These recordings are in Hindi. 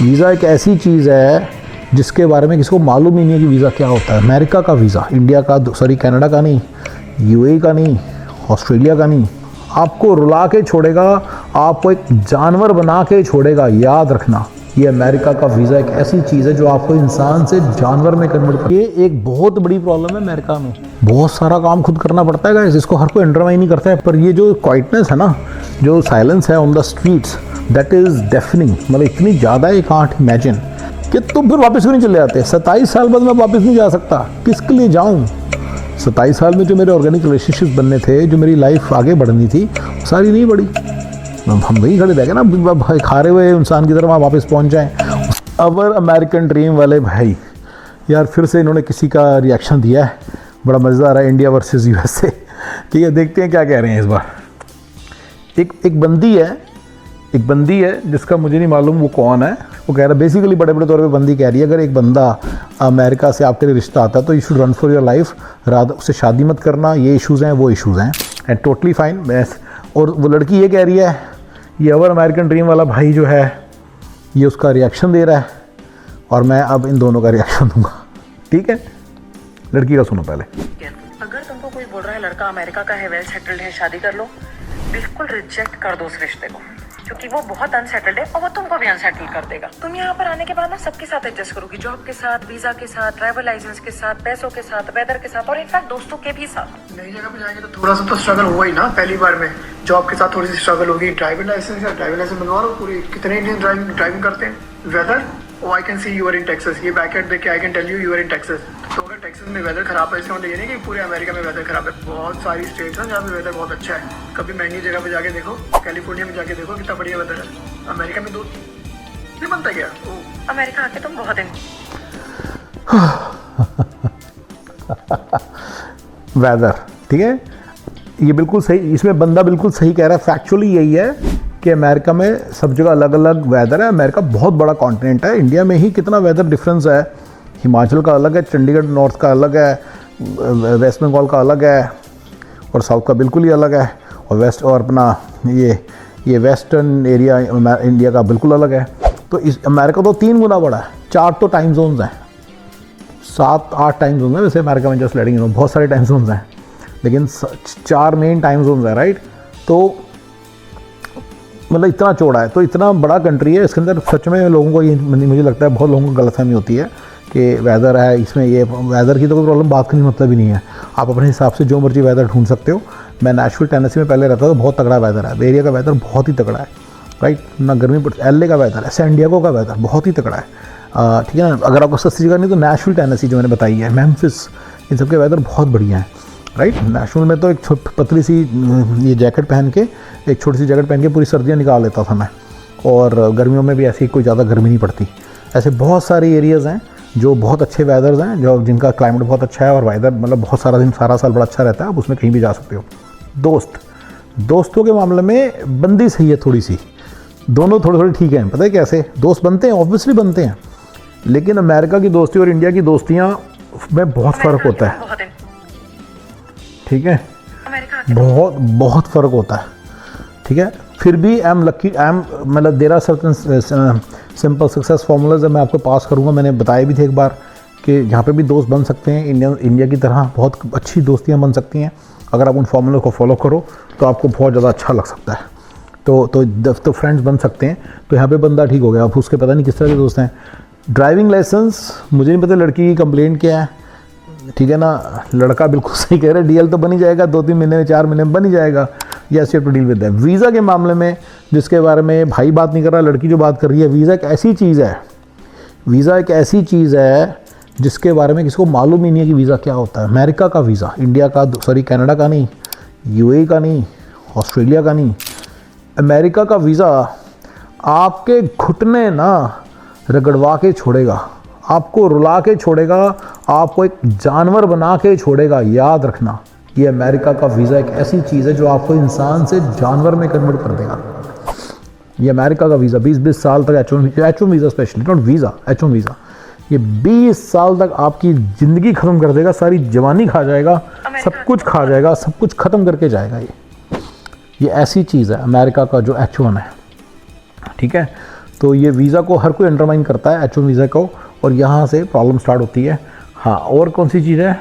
वीज़ा एक ऐसी चीज़ है जिसके बारे में किसी को मालूम ही नहीं है कि वीज़ा क्या होता है। अमेरिका का वीज़ा, इंडिया का, सॉरी कनाडा का नहीं, यूएई का नहीं, ऑस्ट्रेलिया का नहीं, आपको रुला के छोड़ेगा, आपको एक जानवर बना के छोड़ेगा। याद रखना, ये अमेरिका का वीज़ा एक ऐसी चीज़ है जो आपको इंसान से जानवर में कन्वर्ट कर। ये एक बहुत बड़ी प्रॉब्लम है अमेरिका में। बहुत सारा काम खुद करना पड़ता है गाइस, इसको हर कोई अंडरमाइन नहीं करता है। पर ये जो क्वाइटनेस है ना, जो साइलेंस है on the streets, that is deafening. मतलब इतनी ज़्यादा है, कांट इमेजिन कि तुम फिर वापस क्यों नहीं चले जाते। 27 साल बाद मैं वापस नहीं जा सकता, किसके लिए जाऊँ। 27 साल में जो मेरे ऑर्गेनिक रिलेशनशिप्स बनने थे, जो मेरी लाइफ आगे बढ़नी थी, सारी नहीं बढ़ी। हम वहीं खड़े रह गए ना, खारे हुए इंसान की तरह वहाँ वापस पहुँच जाएँ। अवर अमेरिकन ड्रीम वाले भाई यार, फिर से इन्होंने किसी का रिएक्शन दिया है, बड़ा मज़ेदार है। इंडिया वर्सेस यूएसए, ठीक है, देखते हैं क्या कह रहे हैं इस बार। एक बंदी है जिसका मुझे नहीं मालूम वो कौन है। वो कह रहा है, बेसिकली बड़े बड़े तौर पे बंदी कह रही है, अगर एक बंदा अमेरिका से आपके लिए रिश्ता आता है तो you should run for your life, रात उससे शादी मत करना, ये इश्यूज़ हैं वो इश्यूज़ हैं, एंड टोटली फाइन। और वो लड़की ये कह रही है, ये अवर अमेरिकन ड्रीम वाला भाई जो है ये उसका रिएक्शन दे रहा है, और मैं अब इन दोनों का रिएक्शन दूंगा। ठीक है, लड़की का सुनो पहले। अगर तुमको कोई बोल रहा है लड़का अमेरिका का है, वेल सेटल्ड है, शादी कर लो, बिल्कुल रिजेक्ट कर दो उस रिश्ते को, क्योंकि वो बहुत अनसेटल्ड है और वो तुमको भी अनसेटल कर देगा। तुम यहाँ पर आने के बाद ना सबके साथ एडजस्ट करोगी, जॉब के साथ, वीजा के साथ, ड्राइवर लाइसेंस के साथ, पैसों के साथ, वेदर के साथ, और इनफैक्ट दोस्तों के भी साथ। नई जगह पे जाएंगे तो थोड़ा सा तो स्ट्रगल हुआ ही ना पहली बार में। जॉब के साथ थोड़ी सी स्ट्रगल होगी। ड्राइविंग लाइसेंस बनवा लो पूरी। कितने इंडियन ड्राइविंग करते हैं। Weather, oh I can see you are in Texas. ये बैकएंड देख के I can tell you you are in Texas. तो अगर टेक्सास में वेदर खराब है, इसका मतलब ये नहीं कि पूरे अमेरिका में वेदर खराब है। बहुत सारी स्टेट्स हैं जहाँ पे वेदर बहुत अच्छा है। कभी महंगी जगह पे जाके देखो, कैलिफोर्निया में जाके देखो कितना बढ़िया वेदर है। अमेरिका में दूध नहीं बनता क्या? अमेरिका आके तुम बहुत वेदर, ठीक है, ये बिल्कुल सही, इसमें बंदा बिल्कुल सही कह रहा है। फैक्चुअली यही है कि अमेरिका में सब जगह अलग अलग वेदर है। अमेरिका बहुत बड़ा कॉन्टिनेंट है। इंडिया में ही कितना वेदर डिफरेंस है। हिमाचल का अलग है, चंडीगढ़ नॉर्थ का अलग है, वेस्ट बंगाल का अलग है, और साउथ का बिल्कुल ही अलग है, और वेस्ट और अपना ये वेस्टर्न एरिया इंडिया का बिल्कुल अलग है। तो इस अमेरिका तो 3 गुना बड़ा है। 4 तो टाइम जोन्स हैं, 7-8 टाइम जोन है वैसे अमेरिका में, जस्ट लेटिंग यू नो। बहुत सारे टाइम जोन्स हैं, लेकिन 4 मेन टाइम जोन्स हैं, राइट। तो मतलब इतना चौड़ा है, तो इतना बड़ा कंट्री है। इसके अंदर सच में लोगों को ये, मुझे लगता है बहुत लोगों को गलतफहमी होती है कि वेदर है इसमें, ये वेदर की तो कोई प्रॉब्लम, बात करने मतलब ही नहीं है। आप अपने हिसाब से जो मर्जी वेदर ढूंढ सकते हो। मैं नेशविल टेनेसी में पहले रहता था, बहुत तगड़ा वेदर है। एरिया का वेदर बहुत ही तगड़ा है, राइट ना। गर्मी पड़ती, एलए का वेदर है, सैन डिएगो का वेदर बहुत ही तगड़ा है, ठीक है ना। अगर आपको सस्ती जगह नहीं तो नेशविल टेनेसी जो मैंने बताई है, मेम्फिस, इन सब के वेदर बहुत बढ़िया है, राइट। नेशनल में तो एक पतली सी ये जैकेट पहन के, एक छोटी सी जैकेट पहन के पूरी सर्दियाँ निकाल लेता था मैं, और गर्मियों में भी ऐसी कोई ज़्यादा गर्मी नहीं पड़ती। ऐसे बहुत सारे एरियाज़ हैं जो बहुत अच्छे वेदर्स हैं, जो जिनका क्लाइमेट बहुत अच्छा है, और वेदर मतलब बहुत सारा दिन सारा साल बड़ा अच्छा रहता है। आप उसमें कहीं भी जा सकते हो। दोस्तों के मामले में बंदी सही है थोड़ी सी, दोनों थोड़े थोड़े ठीक हैं। पता है कैसे दोस्त बनते हैं, ऑब्वियसली बनते हैं, लेकिन अमेरिका की दोस्ती और इंडिया की दोस्तियाँ में बहुत फ़र्क होता है, ठीक है, बहुत फ़र्क होता है, ठीक है। फिर भी आई एम लकी, मतलब there are certain simple success formulas मैं आपको पास करूँगा। मैंने बताया भी थे एक बार कि यहाँ पे भी दोस्त बन सकते हैं, इंडिया की तरह बहुत अच्छी दोस्तियाँ बन सकती हैं। अगर आप उन फार्मूले को फॉलो करो तो आपको बहुत ज़्यादा अच्छा लग सकता है। तो फ्रेंड्स बन सकते हैं। तो यहाँ पे बंदा ठीक हो गया। अब उसके पता नहीं किस तरह के दोस्त हैं। ड्राइविंग लाइसेंस, मुझे नहीं पता लड़की की कंप्लेंट क्या है, ठीक है ना। लड़का बिल्कुल सही कह रहा है, डीएल तो बन ही जाएगा, 2-3 महीने में, 4 महीने में बन ही जाएगा। Yes, you have to deal with that. Visa के मामले में जिसके बारे में भाई बात नहीं कर रहा, लड़की जो बात कर रही है, वीज़ा एक ऐसी चीज़ है जिसके बारे में किसी को मालूम ही नहीं है कि वीज़ा क्या होता है। अमेरिका का वीज़ा, इंडिया का, सॉरी कनाडा का नहीं, यूएई का नहीं, ऑस्ट्रेलिया का नहीं, अमेरिका का वीज़ा आपके घुटने ना रगड़वा के छोड़ेगा, आपको रुला के छोड़ेगा, आपको एक जानवर बना के छोड़ेगा। याद रखना, ये अमेरिका का वीज़ा एक ऐसी चीज़ है जो आपको इंसान से जानवर में कन्वर्ट कर देगा। ये अमेरिका का वीज़ा 20-20 साल तक, H1 visa specially, not visa, H1 visa, ये 20 साल तक आपकी ज़िंदगी ख़त्म कर देगा, सारी जवानी खा जाएगा, सब कुछ खा जाएगा, सब कुछ ख़त्म करके जाएगा। ये ऐसी चीज़ है अमेरिका का जो H1 है, ठीक है। तो ये वीज़ा को हर कोई अंडरमाइन करता है, H1 वीज़ा को, और यहाँ से प्रॉब्लम स्टार्ट होती है। हाँ, और कौन सी चीज़ है,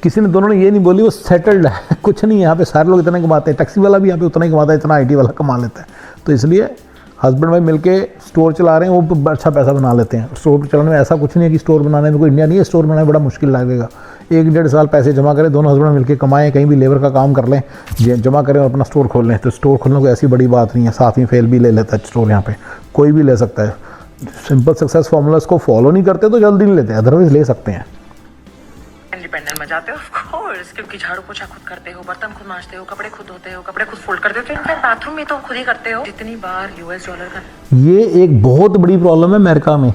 किसी ने, दोनों ने ये नहीं बोली वो सेटल्ड है, कुछ नहीं है यहाँ पे, सारे लोग इतना कमाते हैं, टैक्सी वाला भी यहाँ पे उतना ही कमाता है, इतना IT वाला कमा लेता है। तो इसलिए हस्बैंड वाइफ मिलके स्टोर चला रहे हैं, वो अच्छा पैसा बना लेते हैं। स्टोर चलाने में ऐसा कुछ नहीं है कि स्टोर बनाने में कोई इंडिया नहीं है, स्टोर बनाने में बड़ा मुश्किल लगेगा। 1-1.5 साल पैसे जमा करें, दोनों हस्बैंड मिलके कमाएं, कहीं भी लेबर का काम कर लें, जमा करें और अपना स्टोर खोल लें। तो स्टोर खोलने को ऐसी बड़ी बात नहीं है, साथ में फेल भी ले लेता है स्टोर, यहाँ पे कोई भी ले सकता है। सिंपल सक्सेस फॉर्मूलाज को फॉलो नहीं करते तो जल्दी नहीं लेते, अदरवाइज ले सकते हैं। इंडिपेंडेंट में जाते हो ऑफ कोर्स, क्योंकि झाड़ू पोछा खुद करते हो, बर्तन खुद मांजते हो, कपड़े खुद धोते हो, कपड़े खुद फोल्ड करते हो, तो इनफैक्ट बाथरूम में तो खुद ही करते हो। जितनी बार $US का, ये एक बहुत बड़ी प्रॉब्लम है अमेरिका में,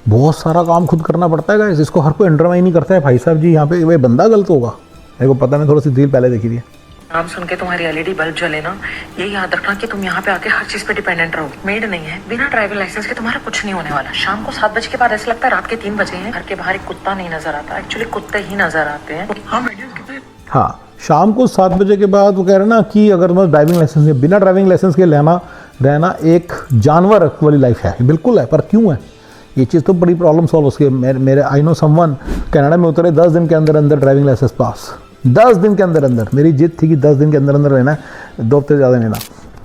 बहुत सारा काम खुद करना पड़ता है गाइस, इसको हर कोई अंडरमाइन नहीं करता है। भाई साहब जी यहाँ पे वे बंदा गलत होगा, मेरे को पता नहीं, थोड़ी सी रील पहले देखी थी। नाम सुन के तुम्हारी LED बल्ब जले ना, ये याद रखना कि तुम यहाँ पे आके हर चीज पे डिपेंडेंट रहो। मेड नहीं है, बिना ड्राइविंग लाइसेंस के तुम्हारा कुछ नहीं होने वाला। शाम को 7 बजे के बाद ऐसा लगता है रात के 3 बजे हैं, घर के बाहर एक कुत्ता नहीं नजर आता, एक्चुअली कुत्ते ही नजर आते हैं। हाँ, शाम को 7 बजे के बाद वो कह रहे हैं ना कि अगर तुम्हारा ड्राइविंग लाइसेंस है, बिना ड्राइविंग लाइसेंस के रहना एक जानवर वाली लाइफ है। बिल्कुल है, पर क्यों है ये चीज़, तो बड़ी प्रॉब्लम सॉल्व उसके। मेरे आई नो समवन कनाडा में उतरे 10 दिन के अंदर अंदर ड्राइविंग लाइसेंस पास, 10 दिन के अंदर अंदर। मेरी जिद थी कि 10 दिन के अंदर अंदर लेना है, 2 हफ्ते ज़्यादा लेना।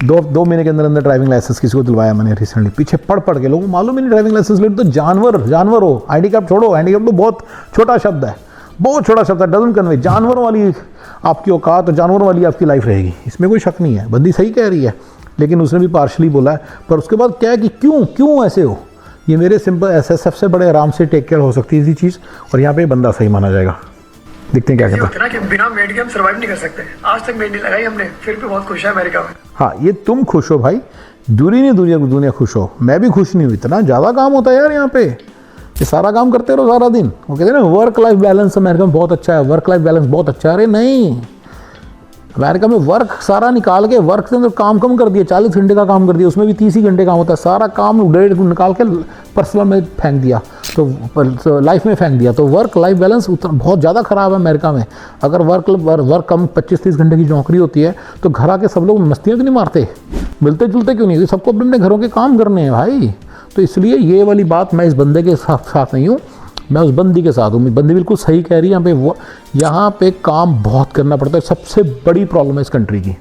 2 महीने के अंदर अंदर ड्राइविंग लाइसेंस किसी को दिलवाया मैंने रिसेंटली, पीछे पढ़ के, लोगों को मालूम ही नहीं ड्राइविंग लाइसेंस ले तो जानवर हो। ID कार्ड छोड़ो, ID कार्ड तो बहुत छोटा शब्द है, बहुत छोटा शब्द है, डजंट कन्वे। जानवरों वाली आपकी औकात, तो जानवरों वाली आपकी लाइफ रहेगी, इसमें कोई शक नहीं है। बंदी सही कह रही है, लेकिन उसने भी पार्शली बोला है। पर उसके बाद क्या है कि क्यों ऐसे हो, ये मेरे सिंपल ऐसे सबसे बड़े आराम से टेक केयर हो सकती है इसी चीज़, और यहाँ पे बंदा सही माना जाएगा। देखते हैं क्या कहता है। कि बिना मेड के हम सर्वाइव नहीं कर सकते, आज तक मेड नहीं लगाई हमने, फिर भी बहुत खुश है अमेरिका में। हाँ, ये तुम खुश हो भाई, दूरी नहीं दुनिया खुश हो, मैं भी खुश नहीं हूँ। इतना ज़्यादा काम होता है यार यहाँ पे, ये सारा काम करते रहो सारा दिन। वो कहते हैं ना वर्क लाइफ बैलेंस अमेरिका में बहुत अच्छा है, वर्क लाइफ बैलेंस बहुत अच्छा है। अरे नहीं, अमेरिका में वर्क सारा निकाल के, वर्क के अंदर काम कम कर दिया, 40 घंटे का काम कर दिया, उसमें भी 30 ही घंटे काम होता है। सारा काम निकाल के पर्सनल में फेंक दिया, तो लाइफ में फेंक दिया। तो वर्क लाइफ बैलेंस बहुत ज़्यादा ख़राब है अमेरिका में। अगर वर्क कम 25-30 घंटे की नौकरी होती है तो घर आके सब लोग मस्तियाँ क्यों नहीं मारते, मिलते जुलते क्यों नहीं? सबको अपने अपने घरों के काम करने हैं भाई। तो इसलिए ये वाली बात मैं इस बंदे के साथ नहीं हूँ, मैं उस बंदी के साथ हूँ। बंदी बिल्कुल सही कह रही है, यहाँ पे काम बहुत करना पड़ता है, सबसे बड़ी प्रॉब्लम है इस कंट्री की।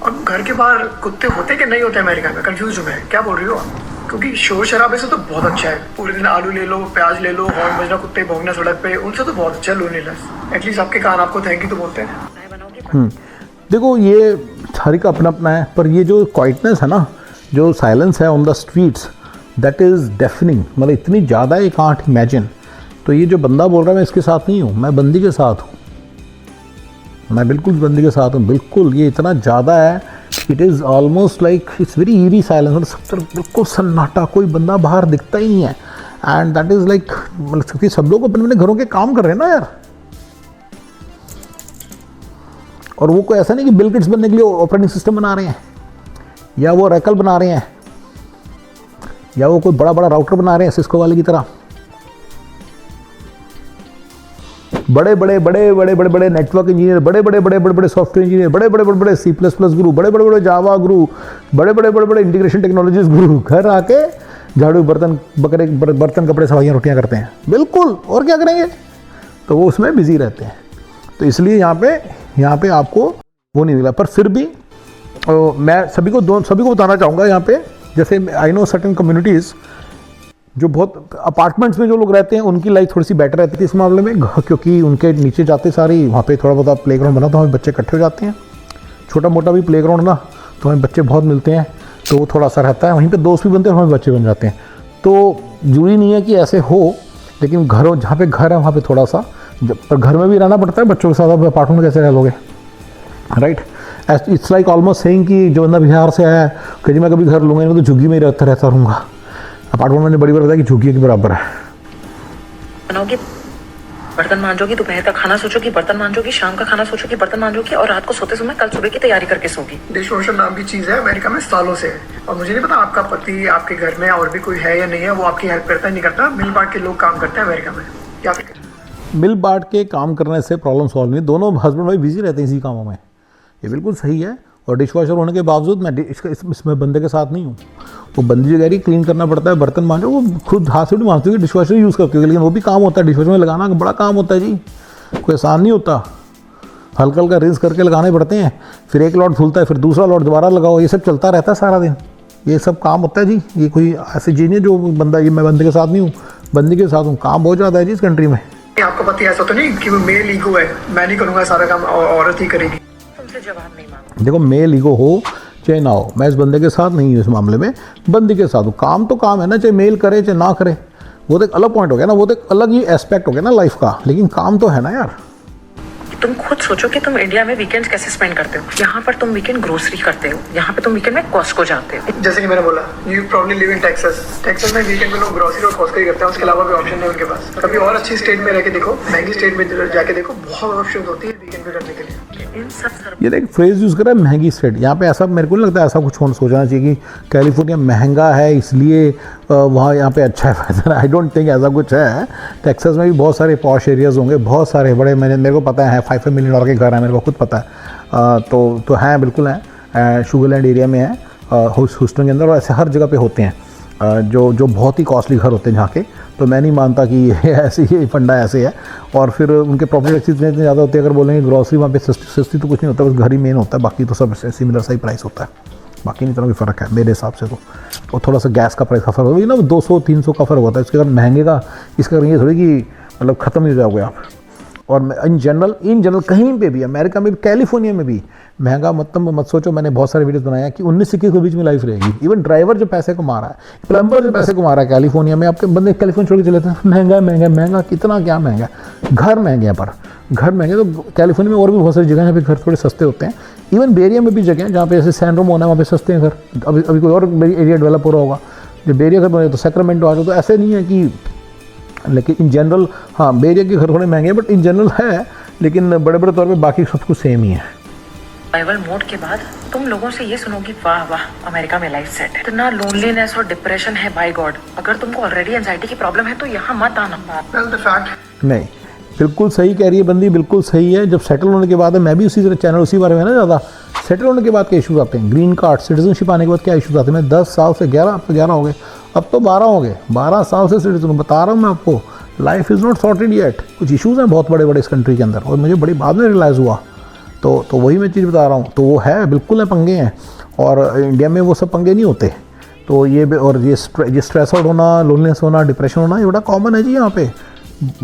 और घर के बाहर कुत्ते होते कि नहीं होते अमेरिका में, कंफ्यूज हूँ मैं, क्या बोल रही हो आप? क्योंकि शोर शराबे से तो बहुत अच्छा है, पूरे दिन आलू ले लो, प्याज ले लो, हॉर्न बजना, कुत्ते भौंकना सड़क पे, उनसे तो बहुत अच्छा लोनलीनेस। एटलीस्ट आपके कान आपको थैंक यू तो बोलते हैं। देखो ये हर एक अपना अपना है, पर ये जो क्वाइटनेस है ना, जो साइलेंस है on the streets, that is deafening, मतलब इतनी ज़्यादा है, कांट इमेजिन। तो ये जो बंदा बोल रहा है मैं इसके साथ नहीं हूँ, मैं बंदी के साथ हूँ, मैं बिल्कुल बंदी के साथ हूँ। बिल्कुल ये इतना ज़्यादा है, it is almost like it's very eerie silence, मतलब सब तरफ बिल्कुल सन्नाटा, कोई बंदा बाहर दिखता ही नहीं है। एंड दैट इज़ लाइक, मतलब क्योंकि सब लोग अपने अपने घरों के काम कर रहे हैं ना यार। और वो कोई ऐसा नहीं कि बिल गेट्स बनने के लिए ऑपरेटिंग सिस्टम बना रहे हैं, या वो रैकल बना रहे हैं, या वो कोई बड़ा राउटर बना रहे हैं सिस्को वाले की तरह। बड़े बड़े नेटवर्क इंजीनियर, बड़े सॉफ्टवेयर इंजीनियर, बड़े C++ गुरु, बड़े जावा गुरु, बड़े इंटीग्रेशन टेक्नोलॉजीज गुरु घर आके झाड़ू बर्तन कपड़े सफाइयाँ रोटियाँ करते हैं। बिल्कुल, और क्या करेंगे, तो वो उसमें बिजी रहते हैं। तो इसलिए यहाँ पे आपको वो नहीं मिला। पर फिर भी मैं सभी को बताना चाहूँगा यहाँ पे, जैसे आई नो सर्टेन कम्युनिटीज़ जो बहुत अपार्टमेंट्स में जो लोग रहते हैं उनकी लाइफ थोड़ी सी बेटर रहती है इस मामले में, क्योंकि उनके नीचे जाते सारी वहाँ पे थोड़ा बहुत प्लेग्राउंड बना, तो हमें बच्चे इकट्ठे हो जाते हैं, छोटा मोटा भी प्लेग्राउंड ना, तो हमें बच्चे बहुत मिलते हैं, तो वो थोड़ा सा रहता है। वहीं पे दोस्त भी बनते हैं, हमें बच्चे बन जाते हैं। तो जरूरी नहीं है कि ऐसे हो, लेकिन घरों जहाँ पे घर है वहाँ पे थोड़ा सा, पर घर में भी रहना पड़ता है बच्चों के साथ। अब अपार्टमेंट में कैसे रह लोगे, right? It's like almost saying कि जो बंदा बिहार से आया है कि जी मैं कभी घर लूँगा नहीं, तो झुग्गी में ही रहता रहूँगा। अपार्टमेंट मैंने बड़ी बार बताया कि झुग्गी के बराबर है। बनाओगे, बर्तन मांजोगी, दोपहर का खाना सोचोगी, बर्तन मांजोगी, शाम का खाना सोचोगी, बर्तन मांजोगी, और रात को सोते समय कल सुबह की तैयारी करके सोगी। डिशवॉशर नाम की चीज़ है अमेरिका में सालों से, और मुझे नहीं पता आपका पति आपके घर में और भी कोई है या नहीं है, वो आपकी हेल्प करता है नहीं करता? मिल बांट के लोग काम करते हैं अमेरिका में, क्या फिक्र? मिल बांट के काम करने से प्रॉब्लम सॉल्व नहीं, दोनों हस्बैंड वाइफ बिजी रहते हैं इसी कामों में, ये बिल्कुल सही है। और डिश वॉशर होने के बावजूद मैं इसमें बंदे के साथ नहीं हूँ। वो बंदी जो कह रही क्लीन करना पड़ता है, बर्तन मांजो, वो खुद हाथ से भी मांजती है, डिश वॉशर यूज़ करती है, लेकिन वो भी काम होता है। डिश वॉशर में लगाना बड़ा काम होता है जी, कोई आसान नहीं होता। हल्का हल्का रिंस करके लगाने पड़ते हैं, फिर एक लॉट धुलता है, फिर दूसरा लॉट दोबारा लगाओ, ये सब चलता रहता है सारा दिन। ये सब काम होता है जी, ये कोई ऐसी चीज़ नहीं जो बंदा, ये मैं बंदे के साथ नहीं हूँ, बंदी के साथ हूँ। काम बहुत ज़्यादा है जी इस कंट्री में। आपको पता है ऐसा तो नहीं कि वो मेल ईगो है, मैं नहीं करूँगा सारा काम, औरत ही करेगी। तुमसे जवाब नहीं मांगा। देखो मेल ईगो हो चाहे ना हो, मैं इस बंदे के साथ नहीं हूँ इस मामले में, बंदी के साथ हूँ। काम तो काम है ना, चाहे मेल करे चाहे ना करे, वो तो एक अलग पॉइंट हो गया ना, वो तो एक अलग ही एस्पेक्ट हो गया ना लाइफ का, लेकिन काम तो है ना यार। तुम खुद सोचो कि तुम इंडिया में वीकेंड्स कैसे स्पेंड करते हो। यहाँ पर तुम वीकेंड ग्रोसरी करते हो, यहाँ पे तुम वीकेंड में कॉस्को जाते हो। जैसे कि मैंने बोला, you probably live in Texas में वीकेंड में लोग ग्रोसरी और कॉस्को ही करते हैं, उसके अलावा कोई ऑप्शन नहीं उनके पास। कभी और अच्छी स्टेट में रह के देखो, महंगी स्टेट में जाके देखो, बहुत ऑप्शन होती है वीकेंड पे करने के लिए। इन सब ये एक फ्रेज यूज़ करा है महंगी स्टेट। यहाँ पे ऐसा मेरे को नहीं लगता ऐसा कुछ सोचना चाहिए कि कैलिफोर्निया महंगा है इसलिए वहाँ यहाँ पे अच्छा है वेदर। आई डोंट थिंक ऐसा कुछ है। टेक्सास में भी बहुत सारे पॉश एरियाज़ होंगे, बहुत सारे बड़े, मेरे को पता है $5 मिलियन के घर हैं, मेरे को खुद पता है। तो हैं, बिल्कुल हैं, शुगरलैंड एरिया में है, ह्यूस्टन के अंदर, और ऐसे हर जगह पे होते हैं जो बहुत ही कॉस्टली घर होते हैं जहाँ के। तो मैं नहीं मानता कि ये ऐसे ही फंडा ऐसे है। और फिर उनके प्रॉपर्टी टैक्सेस इतने ज़्यादा होते हैं, अगर बोलेंगे ग्रॉसरी वहाँ पे सस्ती तो कुछ नहीं होता, बस घर ही मेन होता है, बाकी तो सब सिमिलर सा ही प्राइस होता है, बाकी नहीं तरह की फ़र्क है मेरे हिसाब से। तो और थोड़ा सा गैस का प्राइस का फ़र्क होगा ना, 200-300 का फ़र्क होता है। इसके अगर महंगे का इसका ये थोड़ी कि मतलब ख़त्म ही हो जाओगे आप। और इन जनरल कहीं पे भी, अमेरिका में भी, कैलिफोर्निया में भी महंगा मत सोचो। मैंने बहुत सारे वीडियोस बनाए हैं कि 19-21 के बीच में लाइफ रहेगी। इवन ड्राइवर जो पैसे कमा रहा है, प्लम्बर जो पैसे कमा रहा है कैलिफोर्निया में, आपके बंदे कैलिफोर्निया छोड़ के चले जाते हैं, महंगा कितना क्या महंगा है। घर महंगे हैं, पर घर महंगे। तो कैलिफोर्निया में और भी बहुत सारी जगह हैं जहाँ पे घर थोड़े सस्ते होते हैं। इवन बेरिया में भी जगह हैं जहाँ पे जैसे सैन रोमो है, वहाँ पे सस्ते हैं घर। अभी कोई और एरिया डेवलप हो रहा होगा, जब बेरिया घर बने तो सैक्रामेंटो आ जाओ। तो ऐसे नहीं है कि, लेकिन इन जनरल हाँ बेरिया के घर थोड़े महंगे हैं, बट इन जनरल है, लेकिन बड़े तौर पे बाकी सब कुछ सेम ही है। सर्वाइवल मोड के बाद तुम लोगों से ये सुनोगी, वाह वाह अमेरिका में लाइफ सेट है, इतना लोनलीनेस और डिप्रेशन है, बाय गॉड। अगर तुमको ऑलरेडी एंजाइटी की प्रॉब्लम है तो यहाँ मत आना। नहीं, बिल्कुल सही कह रही है बंदी, बिल्कुल सही है। जब सेटल होने के बाद, मैं भी उसी चैनल उसी बारे में ना ज़्यादा, सेटल होने के बाद क्या इशूज़ आते हैं, ग्रीन कार्ड सिटीजनशिप आने के बाद क्या इशूज़ आते हैं। मैं 10 साल से 11 हो गए, अब तो 12 हो गए, 12 साल से सिटीजन बता रहा हूँ मैं आपको। Life is not sorted yet. कुछ इशूज़ हैं बहुत बड़े इस कंट्री के अंदर, और मुझे बड़ी बाद में रियलाइज़ हुआ। तो वही मैं चीज़ बता रहा हूँ। तो वो है, बिल्कुल है, पंगे हैं, और इंडिया में वो सब पंगे नहीं होते। तो ये स्ट्रेस आउट होना, लोनलीनेस होना, डिप्रेशन होना, ये बड़ा कॉमन है जी यहाँ पे,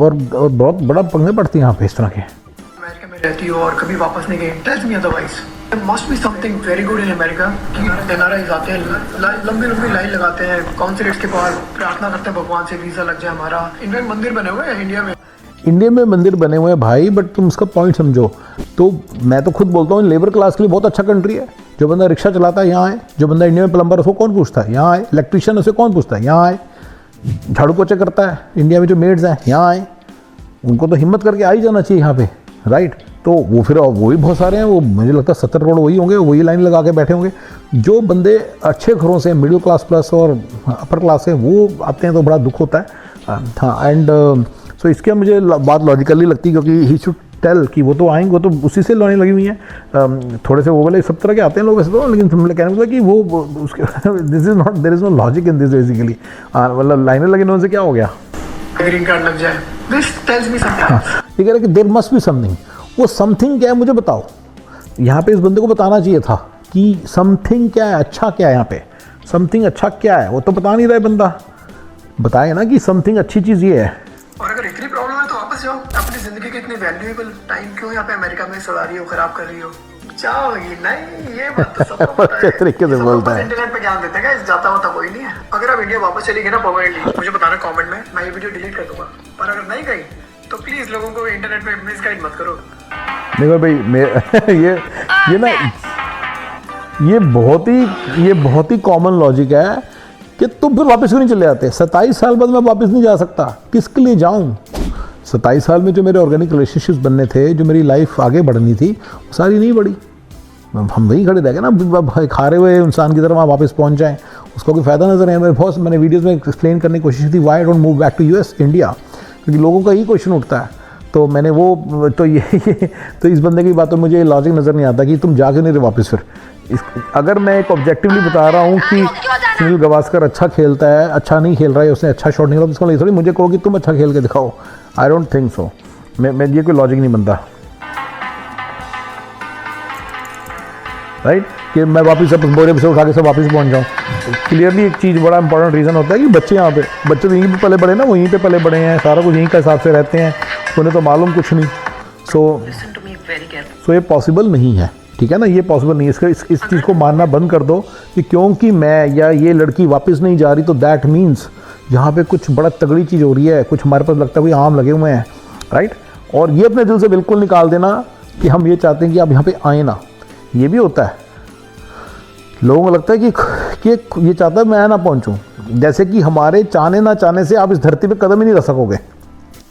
और बहुत बड़ा पंगे पड़ती हैं यहाँ पे इस तरह के। अमेरिका में रहती हो और कभी वापस नहीं गए, tells me otherwise. There must be something very good in America कि NRIs आते हैं, लंबी लाइन लगाते हैं कॉन्सुलेट्स के पास, प्रार्थना करते हैं भगवान से वीज़ा लग जाए हमारा। इनमें मंदिर बने हुए हैं इंडिया में मंदिर बने हुए हैं भाई, बट तुम उसका पॉइंट समझो। तो मैं तो खुद बोलता हूँ लेबर क्लास के लिए बहुत अच्छा कंट्री है। जो बंदा रिक्शा चलाता है यहाँ आए, जो बंदा इंडिया में प्लम्बर उसको कौन पूछता है, यहाँ आए। इलेक्ट्रीशियन उसे कौन पूछता है, यहाँ आए। झाड़ू पोछा करता है इंडिया में जो मेड्स हैं, यहाँ आए। उनको तो हिम्मत करके आ ही जाना चाहिए यहाँ पे, राइट। तो वो फिर वही बहुत सारे हैं, वो मुझे लगता है 70 करोड़ वही होंगे, वही लाइन लगा के बैठे होंगे। जो बंदे अच्छे घरों से, मिडिल क्लास प्लस और अपर क्लास से, वो आते हैं तो बड़ा दुख होता है। हाँ, एंड सो इसके मुझे बात लॉजिकली लगती है, क्योंकि ही शुड टेल कि वो तो आएंगे, वो तो उसी से लाइन लगी हुई हैं। थोड़े से वो वाले सब तरह के आते हैं लोग वैसे तो, लेकिन कहने का मतलब कि वो उसके this is not, there is no logic in this basically. मतलब लाइनें लगी उनसे क्या हो गया, ग्रीन कार्ड लग जाए। This tells me something. ये कह रहे कि देयर मस्ट बी समथिंग। वो समथिंग क्या है मुझे बताओ। यहाँ पे इस बंदे को बताना चाहिए था कि समथिंग क्या है, अच्छा क्या है यहाँ पे, समथिंग अच्छा क्या है। वो तो बता नहीं रहा है बंदा, बताए ना कि समथिंग अच्छी चीज़ ये है। और अगर इतनी प्रॉब्लम है तो वापस जाओ। अपनी जिंदगी के इतने वैल्यूएबल टाइम क्यों यहाँ पे अमेरिका में सड़ा रही हो, खराब कर रही हो। जाओ ही नहीं, ये बात तो सबको पता है। तरीके से बोलता है। इंटरनेट पे ज्ञान देते हैं, जाता हुआ कोई नहीं है। अगर आप इंडिया वापस चली गई ना परमानेंटली, मुझे बताना कमेंट में, मैं ये वीडियो डिलीट कर दूंगा। पर अगर नहीं गई तो प्लीज लोगों को इंटरनेट पे मिसगाइड मत करो। देखो भाई, ये ना, ये बहुत ही कॉमन लॉजिक है कि तुम फिर वापस क्यों नहीं चले जाते। 27 साल बाद मैं वापस नहीं जा सकता, किसके लिए जाऊं। 27 साल में जो मेरे ऑर्गेनिक रिलेशनशिप्स बनने थे, जो मेरी लाइफ आगे बढ़नी थी, वो सारी नहीं बढ़ी। हम वहीं खड़े रह गए ना, खारे हुए इंसान की तरह वहाँ वापस पहुँच जाएँ, उसका कोई फ़ायदा नजर है। मैंने वीडियोज़ में एक्सप्लेन करने की कोशिश की थी, why don't move back to US India, क्योंकि लोगों का यही क्वेश्चन उठता है। तो मैंने वो तो ये तो इस बंदे की बात में मुझे लॉजिक नज़र नहीं आता कि तुम जा क्यों नहीं रहे वापस फिर। अगर मैं एक ऑब्जेक्टिवली बता रहा हूँ कि सुनील गावस्कर अच्छा खेलता है, अच्छा नहीं खेल रहा है, उसने अच्छा शॉट नहीं खेला, इसको थोड़ी मुझे कहो कि तुम अच्छा खेल के दिखाओ। I don't think so. मैं ये कोई लॉजिक नहीं बनता, राइट कि मैं वापस सब बोरे से उठा के सब वापस पहुंच जाऊँ। क्लियरली एक चीज़ बड़ा इंपॉर्टेंट रीज़न होता है कि बच्चे यहाँ पे बच्चे तो यहीं पे पले बड़े ना, वो यहीं पे पले बड़े हैं, सारा कुछ यहीं का हिसाब से रहते हैं, उन्हें तो मालूम कुछ नहीं। सो ये पॉसिबल नहीं है, ठीक है ना, ये पॉसिबल नहीं है। इस चीज़ को मानना बंद कर दो कि क्योंकि मैं या ये लड़की वापस नहीं जा रही तो दैट मीन्स यहाँ पे कुछ बड़ा तगड़ी चीज़ हो रही है, कुछ हमारे पास लगता है कोई आम लगे हुए हैं, राइट। और ये अपने दिल से बिल्कुल निकाल देना कि हम ये चाहते हैं कि आप यहाँ पे आए ना। ये भी होता है, लोगों को लगता है कि ये चाहता है मैं ना पहुँचूँ, जैसे कि हमारे चाहने ना चाहने से आप इस धरती पे कदम ही नहीं रख सकोगे,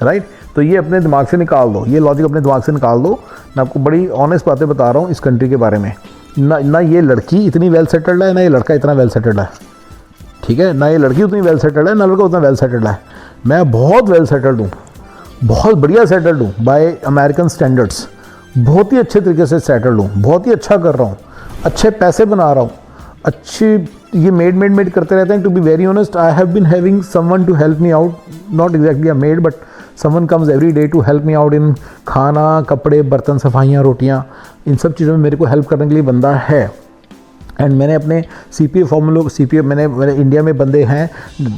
राइट। तो ये अपने दिमाग से निकाल दो, ये लॉजिक अपने दिमाग से निकाल दो। मैं आपको बड़ी ऑनेस्ट बातें बता रहा हूँ इस कंट्री के बारे में। ना ये लड़की इतनी वेल सेटल्ड है, ना ये लड़का इतना वेल सेटल्ड है, ठीक है। ना ये लड़की उतनी वेल सेटल्ड है, ना लड़का उतना वेल सेटल्ड है। मैं बहुत वेल सेटल्ड हूँ, बहुत बढ़िया सेटल्ड हूँ बाय अमेरिकन स्टैंडर्ड्स, बहुत ही अच्छे तरीके से सेटल्ड हूँ, बहुत ही अच्छा कर रहा हूँ, अच्छे पैसे बना रहा हूँ, अच्छी ये मेड करते रहते हैं। To be very honest, I have been having someone to help me out, not exactly a maid but someone comes every day to help me out in khana, kapde, बर्तन, सफाइयाँ, रोटियाँ, इन सब चीज़ों में मेरे को हेल्प करने के लिए बंदा है। एंड मैंने अपने CPA फॉर्मूलों मैंने इंडिया में बंदे हैं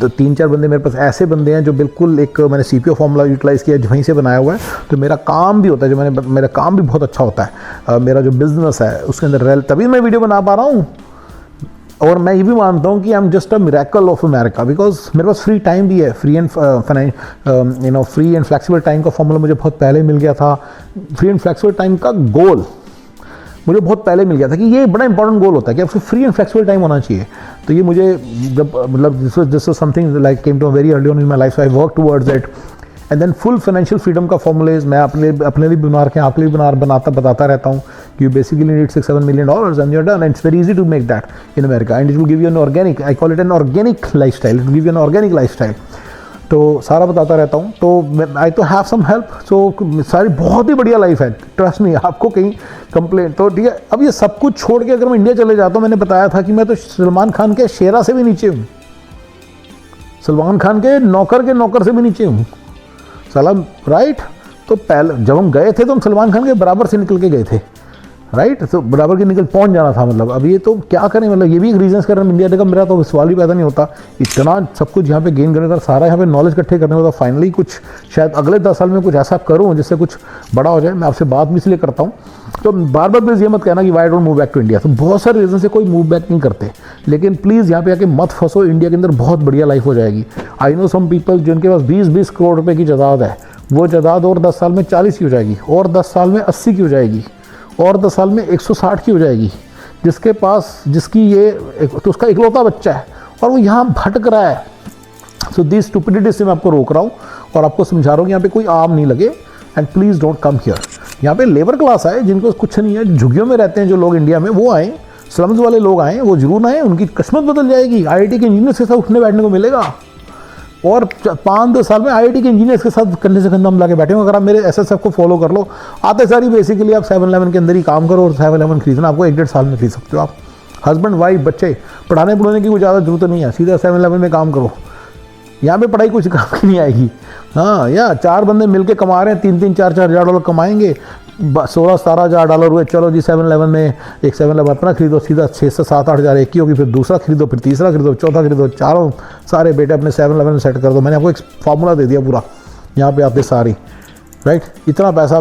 3-4 बंदे मेरे पास ऐसे बंदे हैं जो बिल्कुल एक मैंने CPA फॉर्मूला यूटिलाइज़ किया, वहीं से बनाया हुआ है। तो मेरा काम भी होता है, जो मेरा काम भी बहुत अच्छा होता है। मेरा जो बिज़नेस है उसके अंदर तभी मैं वीडियो बना पा रहा हूँ। और मैं ये भी मानता हूँ कि I am just a miracle of America, because मेरे पास फ्री टाइम भी है, फ्री एंड फ्लेक्सिबल टाइम का फॉर्मूला मुझे बहुत पहले मिल गया था। फ्री एंड फ्लेक्सिबल टाइम का गोल मुझे बहुत पहले मिल गया था कि ये बड़ा इंपॉर्टेंट गोल होता है कि आपको फ्री एंड फ्लेक्सिबल टाइम होना चाहिए। तो ये मुझे जब मतलब this was something like came to very early on in my life, I work towards it. And then full financial freedom का फॉर्मूलेज मैं अपने लिए बना रखे, आपके लिए बताता रहता हूँ कि you basically need $6-7 million and you are done, and it's very easy to make that in America, and it will give you an organic, I call it an organic lifestyle, it will give you an organic lifestyle. तो सारा बताता रहता हूँ। तो आई तो हैव सम हेल्प, सो सारी बहुत ही बढ़िया लाइफ है, ट्रस्ट मी, आपको कहीं कंप्लेंट तो ठीक है। अब ये सब कुछ छोड़ के अगर मैं इंडिया चले जाता हूँ, मैंने बताया था कि मैं तो सलमान खान के शेरा से भी नीचे हूँ, सलमान खान के नौकर से भी नीचे हूँ सलाम, राइट। तो पहले जब हम गए थे तो हम सलमान खान के बराबर से निकल के गए थे, राइट। तो बराबर के पहुंच जाना था, मतलब अब ये तो क्या करें, मतलब ये भी एक रीजन कर इंडिया का मेरा तो सवाल ही पैदा नहीं होता। इतना सब कुछ यहाँ पे गेन करने का, सारा यहाँ पे नॉलेज इकट्ठे करने होता, फाइनली कुछ शायद अगले 10 साल में कुछ ऐसा करूँ जिससे कुछ बड़ा हो जाए। मैं आपसे बात भी इसलिए करता हूँ, तो बार बार प्लीज़ ये मत कहना कि why don't move back to India. तो बहुत सारे रीज़न से कोई मूव बैक नहीं करते, लेकिन प्लीज़ यहाँ पे आके मत फंसो, इंडिया के अंदर बहुत बढ़िया लाइफ हो जाएगी। आई नो सम पीपल जिनके पास 20-20 करोड़ रुपये की जायदाद है, वो जायदाद और 10 साल में 40 की हो जाएगी, और 10 साल में 80 की हो जाएगी, और 10 साल में 160 की हो जाएगी। जिसकी ये तो उसका इकलौता बच्चा है और वो यहाँ भटक रहा है। सो दिस स्टुपिडिटी से मैं आपको रोक रहा हूँ और आपको समझा रहा हूँ कि यहाँ पे कोई आम नहीं लगे, and please don't come here. यहाँ पे लेबर क्लास आए, जिनको कुछ नहीं है, झुग्गियों में रहते हैं जो लोग इंडिया में, वो आए, स्लम्स वाले लोग आए, वो जरूर आए, उनकी किस्मत बदल जाएगी। IIT के इंजीनियर्स के साथ उठने बैठने को मिलेगा, और 5-2 साल में IIT के इंजीनियर्स के साथ कंधे से कंधा मिला के बैठे हो। अगर आप मेरे SSF को फॉलो कर लो, आते सारी बेसिकली आप 7-Eleven के अंदर ही काम करो, और 7-Eleven खरीदना आपको 1-1.5 साल में खरीद सकते हो। आप हस्बैंड वाइफ बच्चे पढ़ाने पढ़ाने की कोई ज़्यादा जरूरत नहीं है, सीधा 7-Eleven में काम करो। यहाँ पे पढ़ाई कुछ काम की नहीं आएगी। हाँ, या 4 बंदे मिल के कमा रहे हैं, 3-3, 4-4 हज़ार डॉलर कमाएंगे, 16-17 हज़ार डॉलर हुए, चलो जी 7-Eleven में एक 7-Eleven अपना खरीदो, सीधा 6 से 7-8 हज़ार एक ही होगी, फिर दूसरा खरीदो, फिर तीसरा खरीदो, चौथा खरीदो, चारों सारे बेटे अपने 7-Eleven में सेट कर दो। मैंने आपको एक फार्मूला दे दिया पूरा, यहाँ पे आते सारी, राइट। इतना पैसा आ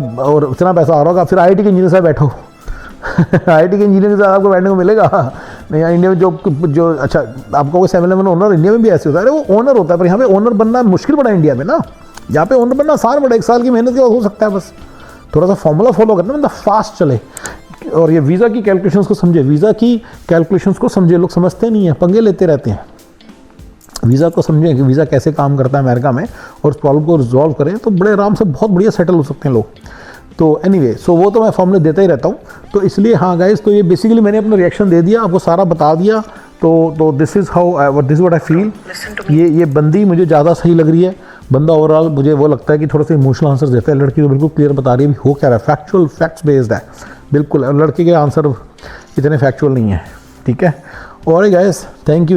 रहा होगा, फिर IIT के इंजीनियर से बैठो IIT के इंजीनियर के साथ आपको बैठने को मिलेगा नहीं। इंडिया में जो अच्छा आपको कोई 7-Eleven ओनर, इंडिया में भी ऐसे होता है, अरे वो ओनर होता है, पर यहाँ पे ओनर बनना मुश्किल पड़ा इंडिया में ना। यहाँ पे ओनर बनना आसान पड़ा, 1 साल की मेहनत के बाद हो सकता है, बस थोड़ा सा फॉर्मूला फॉलो करना, मतलब फास्ट चले। और ये वीज़ा की कैलकुलेशंस को समझे, वीज़ा की कैलकुलेशंस को समझे, लोग समझते नहीं है, पंगे लेते रहते हैं। वीज़ा को समझें कि वीज़ा कैसे काम करता है अमेरिका में, और उस प्रॉब्लम को रिजॉल्व करें तो बड़े आराम से बहुत बढ़िया सेटल हो सकते हैं लोग। तो एनीवे, सो वो तो मैं फॉर्मूले देता ही रहता हूँ। तो इसलिए हाँ गाइस, तो ये बेसिकली मैंने अपना रिएक्शन दे दिया, आपको सारा बता दिया। तो this is what I feel. ये बंदी मुझे ज़्यादा सही लग रही है, बंदा ओवरऑल मुझे वो लगता है कि थोड़ा सा इमोशनल आंसर देता है, लड़की तो बिल्कुल क्लियर बता रही है भी हो क्या रहा है, फैक्चुअल फैक्ट्स बेस्ड है बिल्कुल, लड़के के आंसर इतने फैक्चुअल नहीं है, ठीक है। और गाइस थैंक यू।